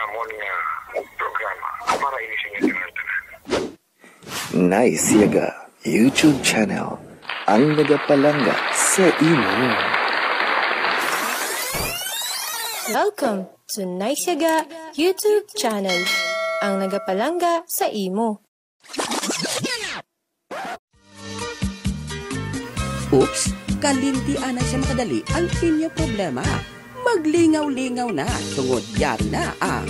amon nga programa para ini sa inyo tanan. Nice Yaga YouTube channel ang nagapalanga sa imo. Welcome to Nice Yaga YouTube channel ang nagapalanga sa imo. Oops, kalintian na siya makadali ang inyong problema. Maglingaw-lingaw na tungod yari na ang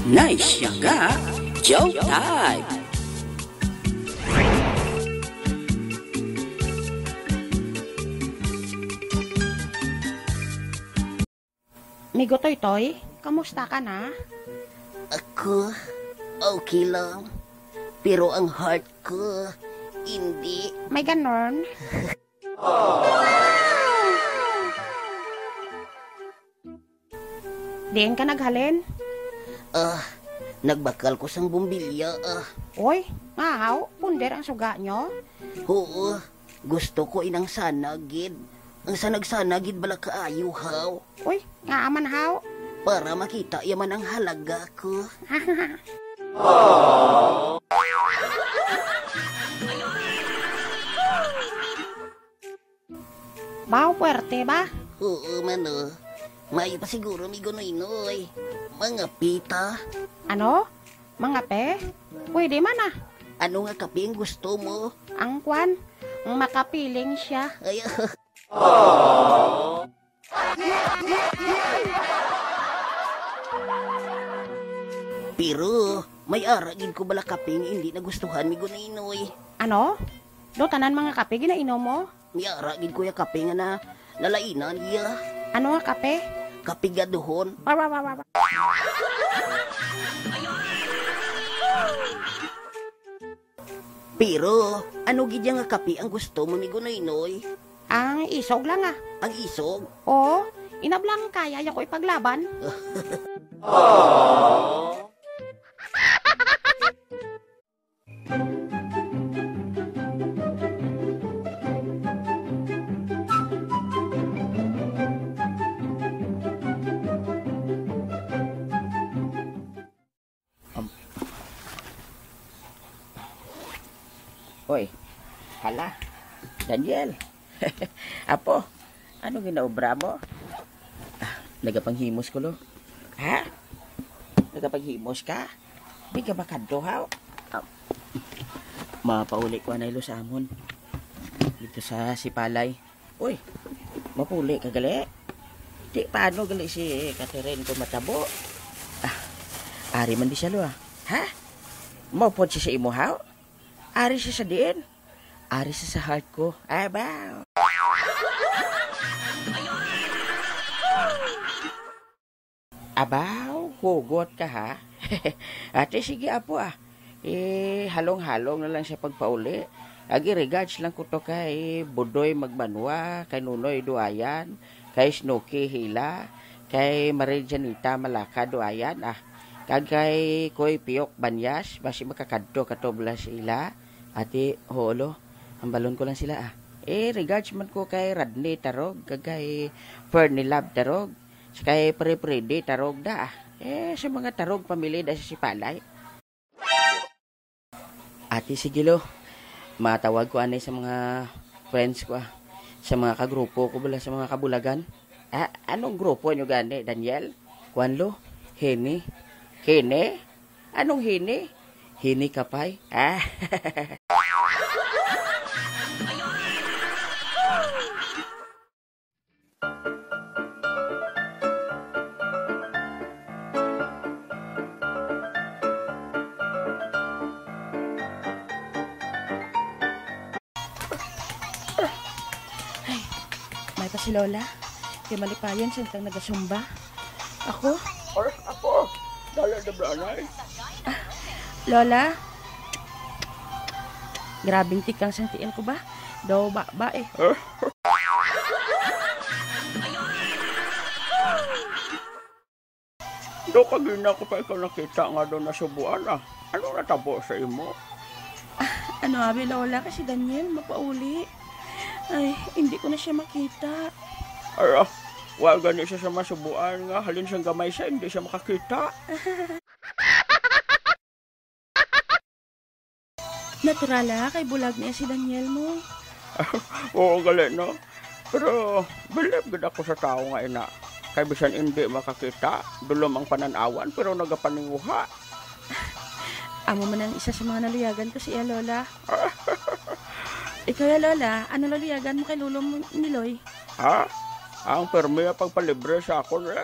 Nice Yaga Joke Time! Migo Toy, kamusta ka na? Ako, okay lang. Pero ang heart ko, hindi. May ganon? Diyan ka naghalin? Nagbakal ko sang bumbilya. Uy, ngahaw, punder ang suga nyo? Oo, gusto ko inang sanagid. Ang sanag-sanagid bala kaayo, haw. Uy, nga aman haw. Para makita yaman ang halaga ko. Baw, puwerte ba? Oo, mano. May pa siguro mi gunoy-noy. Mga pita. Ano? Mga pe? Pwede man ah. Ano nga kape ang gusto mo? Ang kwan, ang makapiling siya. Ay, pero may aragin ko bala kaping hindi nagustuhan mi gunoy-noy. Ano? Do tanan mga kape ginainom mo? May aragin ko ya kape nga na nalainan niya. Ano nga kape? Kapigaduhon. Wawawawa. Pero ano gidya nga kape ang gusto mo mi gunoy-noy? Ang isog lang ah. Ang isog? Oo, inablang kaya ko ipaglaban. Hoy, hala, Daniel. Apo, ano ginaobra mo? Nagapanghimos ko lo. Ha? Nagapanghimos ka? Di ka makadto haw? Mapauli ko na ilo sa amon. Dito sa Sipalay. Uy, mapuli ka gali? Di paano gali si Catherine ko matabo? Ari man di siya lo Ha? Maupod siya sa imo haw? Ari siya sa diin. Ari siya sa heart ko. Abaw. Abaw, hugot ka ha? Ate, sige apo halong-halong na lang siya pagpauli. Agi regards lang ko to kay Budoy Magbanwa, kay Nunoy Duayan, kay Snooki Hila, kay Marie Janita Malaka Duayan, kagay Koy Piyok Banyas, basi makakadto katobla sila. Ate, holo, ang balon ko lang sila regards man ko kay Radney Tarog, kagay Fernie Lab Tarog, kay Pre-Prede Tarog da. Sa mga Tarog pamilya da sa Sipalay. Ate, sige lo, matawag ko anay sa mga friends ko sa mga kagrupo ko bala sa mga kabulagan. Anong grupo nyo gani, Daniel? Kwanlo? Hini? Hini? Anong hini? Hini kapay? May pa si Lola. Kaya malipayan siyang nagasumba. Ako? Ako? Dala na branay? Lola? Grabing tikang santian ko ba? Daw ba Do kagina ko pa ikaw nakita nga doon na subuan Ano natabo sa imo? Ano abi Lola kasi Daniel mapauli. Ay, hindi ko na siya makita. Ara, Wa gani siya sa masubuan nga halin siyang gamay siya hindi siya makakita. Natural kay bulag niya si Daniel mo. Oo gali no. Pero believe gid ako sa tao nga ina. Kay bisan hindi makakita, dulom ang pananawan pero nagapaninguha. Amo man ang isa sa mga naluyagan ko si Lola. Ikaw Lola, ano naluyagan mo kay lulo mo ni Loy? Ha? Ang permi pagpalibre sa ako eh.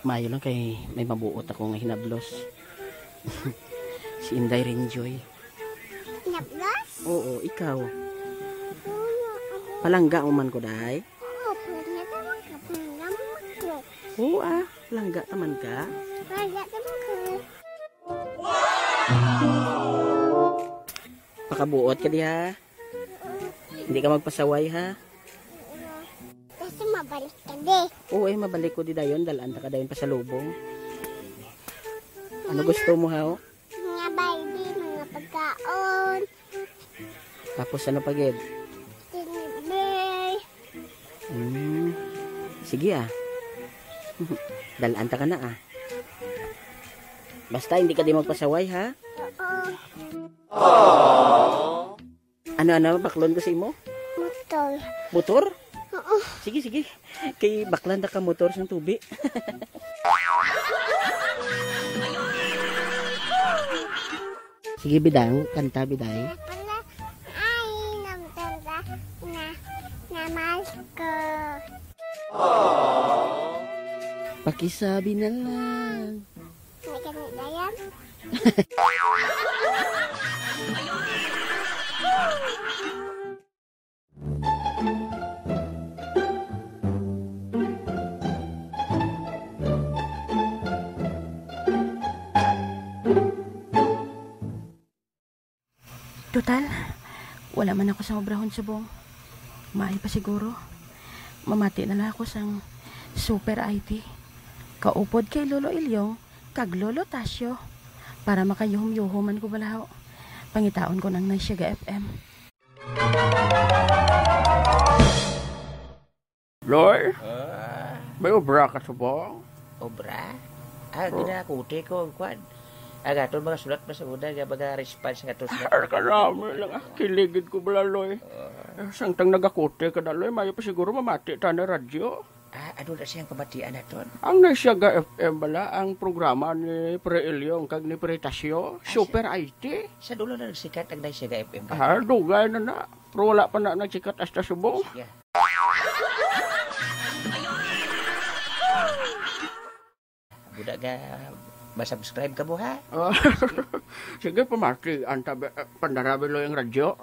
Mayo lang kay may mabuot ako nga hinablos. Si Inday Renjoy. Hinablos? Oo, ikaw. Palangga mo man ko dahay. Oo, pwede naman ka. Pangalaman ko. Oo palangga taman ka. Wala naman ka. Pakabuot ka diha. Hindi ka magpasaway ha. Kasi mabalik ka di. Oo mabalik ko di dayon. Dalaan ta ka dayon pa sa lubong. Ano gusto mo ha? Mga baby, mga pagkaon. Tapos ano pa gid? Tinibay. Sige Dalaan ta ka na Basta hindi ka di magpasaway ha. Oo. Ano baklon ko sa imo? Motor. Motor? Oo. Sige. Kay baklan na ka motor sang tubi. Sige bidang, kanta biday. Pala, ay, namtanda na mahal ko. Pakisabi na lang. May ganito yan? Total, wala man ako sa obrahon subong. Maay pa siguro. Mamati na lang ako sang Super IT. Kaupod kay Lolo Ilyong, kag Lolo Tasyo. Para makayuhom-yuhoman ko balaho. Pangitaon ko ng Naisyaga FM. Loy? May obra ka subong? Obra? Ginakuti ko, kwan. Agaton mga sulat pa sa una, mga response nga to sulat. Karami lang kiligid ko bala Loy. Sangtang nagakote ka na Loy, mayo pa siguro mamati ta na radyo. Ano na siyang kamatian na ton? Ang Naisyaga FM bala, ang programa ni Pre Ilyong kag ni Pre Tasyo, Super IT. Sa dulo na nagsikat ang Naisyaga FM. Dugay na. Pero wala pa na nagsikat hasta subong. Yeah. Budak ka, masubscribe ka mo ha? Sige, pamati. Pandarabi Loy ang radyo.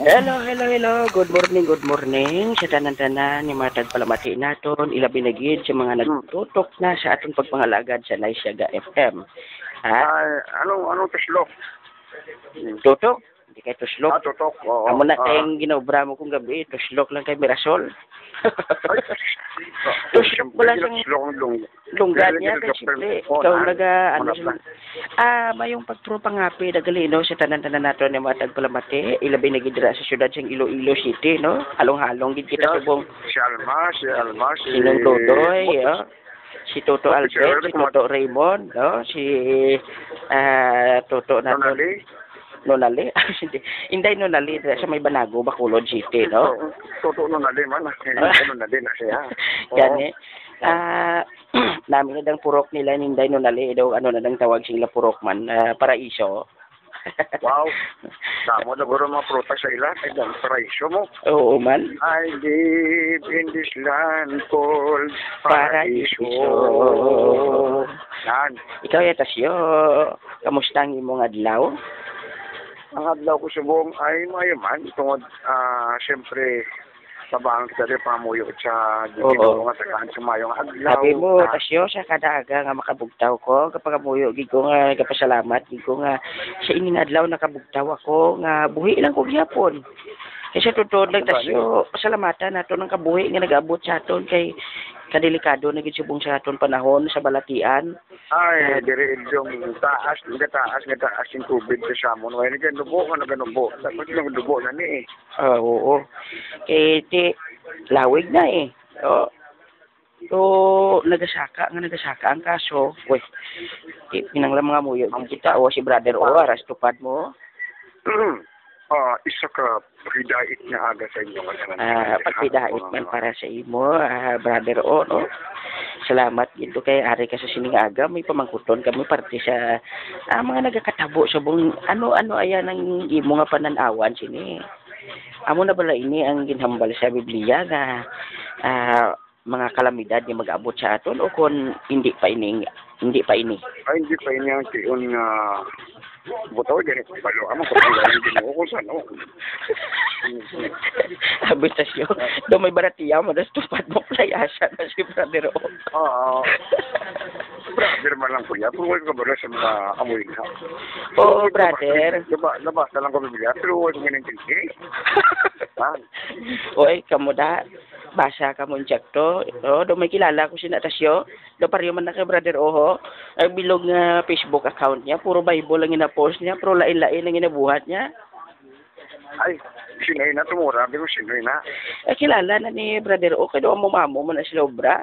Hello. Good morning. Sa tanan-tanan ni matag palamati naton, ilabi na gid sa mga nagtutok na sa aton pagpangalagad sa Naisyaga FM. Anong tuslok? Tutok? Hindi kay tuslok. Tutok. Oo. Amo na kayong ginobra mo kong gabi, tuslok lang kay Mirasol. Tuslok mo lang yung lunggan niya kay simple. Ikaw mayong pagtrupa nga pi nagalino sa tanan-tanan nato ni matag palamati, ilabi na gid sa syudad sang Iloilo City, no? Halong-halong gid kita subong. Si Alma. Sinong Dodoy, si Toto Albert, si Toto Raymond, no? Si Toto nato. Nonali? Inday Nonali sa may Banago, Bacolod City, no? Toto Nonali man. Nonali na siya. Gani. Namin na dang purok nila ni Inday Nonali daw ano na dang tawag sila purok man, paraiso. Wow. Damo na guro mga prutas sa ila. Ay, dang paraiso mo. Oo man. I live in this land called Paraiso. Yan. Ikaw yatasyo, kamusta ang imong adlaw? Ang adlaw ko subong ay mayaman. Tungod, siyempre, tabang kita rin pamuyo sa giginaw nga tagaan sa mayong adlaw. Sabi mo, tasyo sa kadaga nga makabugtaw ko. Kapag amuyo, gigo nga, kapasalamat, gigo nga, sa ining adlaw nakabugtaw ako, nga buhi lang ko gyapon. Kasi tutod lang tasyo, pasalamatan nato ng kabuhi nga nag-abot sa aton kay kadelikado na gid subong sa aton panahon sa balatian. Ay, dire yung taas yung tubig sa Samon. Wala na nubo, nubo. Tapos yung nubo na ni eh. Oo. Kay ti lawig na eh. So, nagasaka ang kaso. Uy, pinanglam mga muyo kita o si brother o aras tupad mo. Isa ka pagidait na aga sa inyo. Pagpidait man para sa imo, brother o, no? Salamat dito kay ari ka sa sining aga. May pamangkuton kami parte sa mga nagakatabo sa buong ano ayan ang imo nga pananawan sini. Amo na bala ini ang ginhambal sa Biblia nga mga kalamidad nga mag-abot sa aton o kung hindi pa ini. Ay, hindi pa ini ang tiyon nga buto ganit balo amo ko pala Ginoo ko sa no. Habitasyo. Do may baratiya mo das tupad mo playasa na si brother o. Brother man lang ko ya, pero wala ka ba sa mga amoy na. Brother. Labas na lang ko Biblia, pero wala ko nintindi. Oy, kamo da. Basa ka mo injecto. Do may kilala ko si Natasyo. Do pariyo man na kay brother Oho. Ang bilog nga Facebook account niya, puro Bible lang ina-post niya, pero lain-lain ang inabuhat niya. Ay, sinoy na tumura, pero sinoy na. Kilala na ni brother O, kaya do mo mamo mo na sila obra.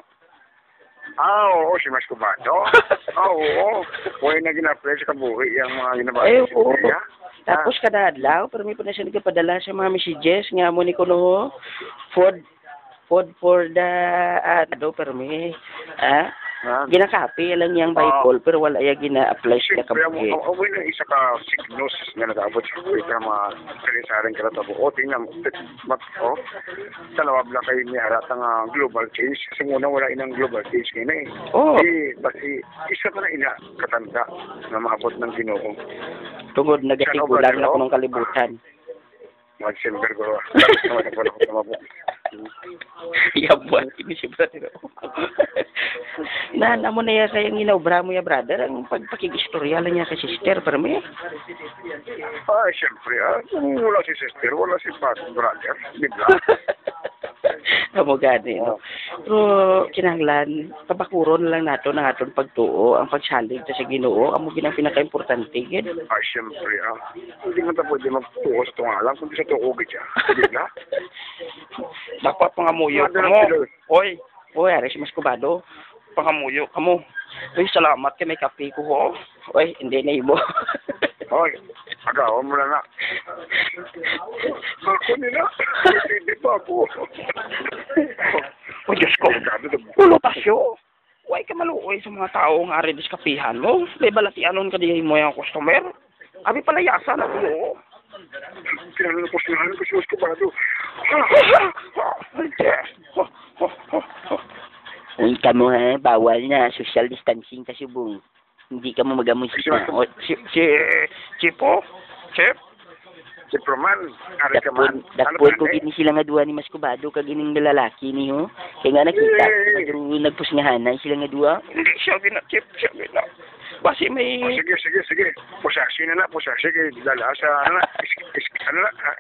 Oo, si Mas Kubato. Oo. Huwag na gina-play sa kabuhi yung mga ginabasa. Oo. Tapos kada adlaw, pero may pa na siya nagpadala sa mga messages nga mo ni kuno food for the permi ginakapi lang yang Bible pero wala ya gina-apply sa kabuhi. Oy na isa ka signos nga nag-abot sa kuwi ka mga sarisaring karatabo. Tingnan mo sa lawab lang kayo niya harata nga global change kasi muna wala inang global change kina eh. Basi isa ka na ina katanda na maabot ng Ginoo. Tungod nagatigulan na kunong kalibutan. Mag-silver ko. Yabuan ini si brother. Namo na ya sayang ginobra mo ya brother ang pagpakigistorya lang niya kay sister pero me. Siyempre wala si sister, wala si brother, di ba? Amo gani no. Pero kinahanglan pabakuron lang nato ng aton pagtuo ang pagsalig sa Ginoo amo ginang pinaka-importante gid. Siyempre hindi man ta pwede magtuo sa tungalan kundi sa tuo gid siya. Di ba? Dapat pangamuyo mo. Oy, aris mas kubado. Pangamuyo kamo. Uy, salamat kay may kape ko ho. Uy, hindi na ibo. Hoy, agaw mo na. Ako nila. Hindi pa ako. O Diyos ko. Ulo tasyo. Uy, ka maluoy sa mga tao nga rin diskapihan mo. May balatianon ka dihay mo yung customer. Abi palayasa na ko. Kailangan ko sinahan ko si Mas Kubado. Uy, kamo ha, bawal na social distancing kasi bung. Hindi ka mo magamusin na. Chipo? Chip? Chiproman, ari ka man. Dakpon ko gini sila nga duwa ni Mas Kubado kag ining lalaki ni ho. Kaya nga nakita, nagpusngahanay sila nga duwa. Hindi siya Chip, siya gina. Basi may... Sige. Pusasi na. Pusasi kay dala sa,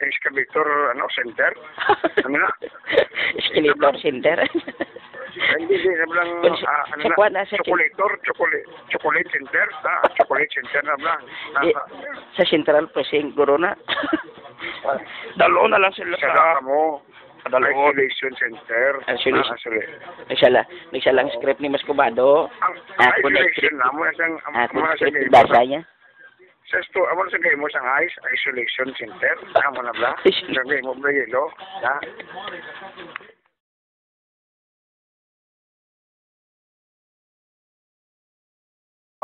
excavator, center. Escalator center. Hindi, nablang, chocolate center. Chocolate center nablang. Sa Central Pressing, Corona. Dalo na lang sila sa... Isolation center. Nagsa lang script ni Mas Kubado. Isolation na mo isang script basa niya. Sesto, amo sa game mo sang isolation center. Amo na bla. Sa game mo bla yelo.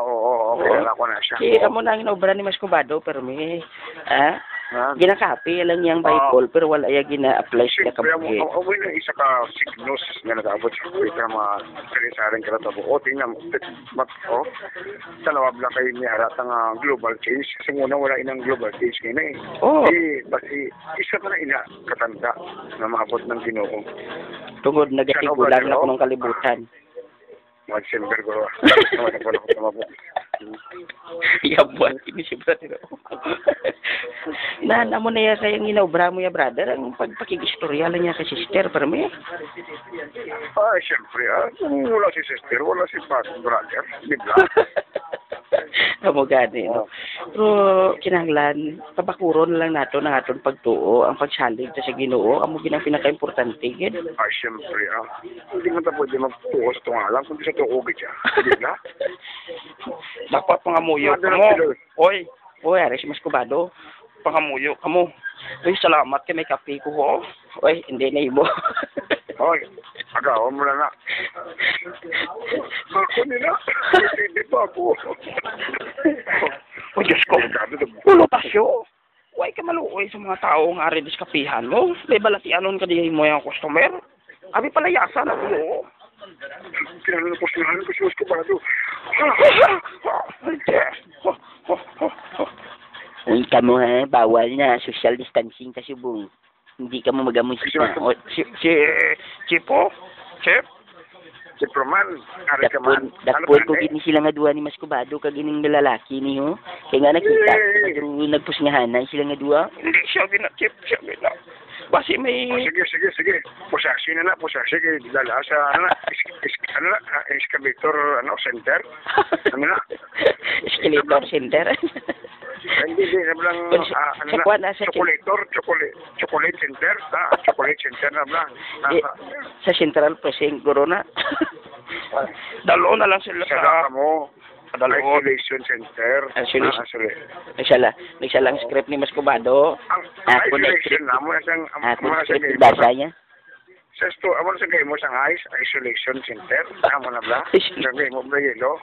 Oo, okay na ako na siya. Amo na ang inobra ni Mas Kubado pero may ginakapi lang yang Bible pero wala ya gina-apply sa kabuhi. Oy na isa ka signos nga nag-abot sa kuwi ka mga sarisaring karatabo. Tingnan mo sa lawab lang kayo niya harata nga global change kasi muna wala inang global change kina eh. Basi isa ka na ina katanda na maabot ng Ginoo. Tungod nagatigulan na kunong kalibutan. Mga December ko. Mga ko po. Yabuan ini si brother. Na mo na ya sayang ginobra mo ya brother ang pagpakigistorya lang niya kay sister para mo. Siyempre, kung wala si sister, wala si brother, di ba? Amo gani no. Pero kinahanglan pabakuron lang nato ng aton pagtuo ang pagsalig sa Ginoo amo ginang pinaka-importante gid. Siyempre, hindi mo ta pwede magtuo sa tungalan kundi sa tuo siya. Di ba? Dapat pangamuyo mo. Oy, Aris Mascobado. Pangamuyo kamo. Uy, salamat kay may kape ko ho. Oy, hindi na ibo. Hoy, agaw mo na. Ako nila. Hindi pa ako. O Diyos ko. Ulo tasyo. Huwag ka maluoy sa mga tao nga rin diskapihan mo. May balatianon ka di mo yung customer. Abi palayasan na mo. Kailangan ko si Mascobado. Uy, kamu ha, bawal na. Social distancing kasi bung. Hindi ka mo magamoy sa Chipo? Chip? Si Proman, ari ka man. Dapol ko gini sila nga duwa ni Mascobado kag ining lalaki niyo. Kaya nga nakita, nagpusngahanay sila nga duwa. Hindi siya Chip, siya gina. Basi may... Sige. Pusasi na. Kaya dala sa, excavator, center. Escalator center. Hindi, nablang, chocolate center, chocolate center nablang. Sa Central Precinct, Corona. Dalo na lang sila sa... Isolation center. Nagsala ang script ni Mascobado. Ako na script. Ako na script basa niya. Sesto, amo sa game mo sa isolation center. Amo na bla. Sa game mo ba yelo?